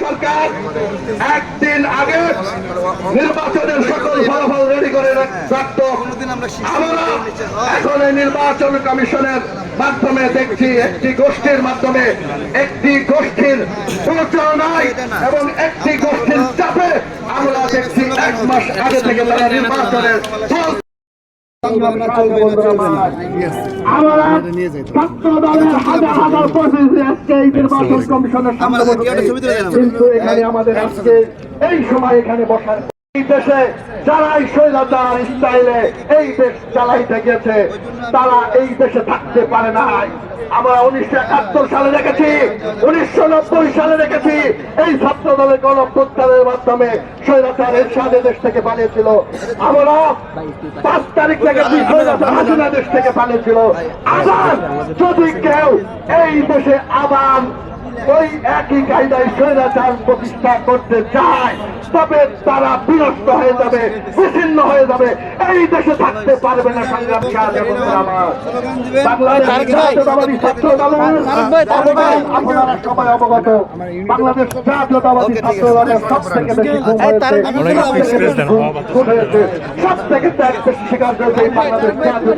সরকার একদিন আগে নির্বাচনের সকল ফলাফল রেডি করে রাখত। আমরা এখন এই নির্বাচন কমিশনের মাধ্যমে দেখছি একটি গোষ্ঠীর মাধ্যমে একটি গোষ্ঠীর প্রচারণায় এবং একটি গোষ্ঠীর চাপে আমরা দেখছি 1 মাস আগে থেকে তারা নির্বাচনের আমরা ছাত্র দলের হাজার হাজার প্রতিনিধি আজকে এই নির্বাচন কমিশনের সামনে কিন্তু এখানে আমাদের আজকে এই সময় এখানে বসার এই দেশে যারাই স্বৈরাচার স্টাইলে এই দেশ চালাইতে গেছে তারা এই দেশে থাকতে পারে নাই। আমরা 1971 সালে দেখেছি, 1990 সালে দেখেছি এই ছাত্র দলের গণঅভ্যুত্থানের মাধ্যমে স্বৈরাচার এরশাদ দেশ থেকে পালিয়েছিল। আমরা 5 তারিখ থেকে স্বৈরাচার হাসিনা দেশ থেকে পালিয়েছিল। আবার যদি কেউ এই দেশে আবার ওই একই কায়দায় স্বৈরাচার প্রতিষ্ঠা করতে চায় তবে তারা বিনষ্ট হয়ে যাবে, বিচ্ছিন্ন হয়ে যাবে, এই দেশে থাকতে পারবে না। সংগ্রামী বাংলাদেশ ছাত্র দলের আপনারা সবাই অবগত, বাংলাদেশ জাতীয়তাবাদী ছাত্র দলের সব থেকে বেশি সব থেকে ত্যাগ বেশি স্বীকার করেছে বাংলাদেশ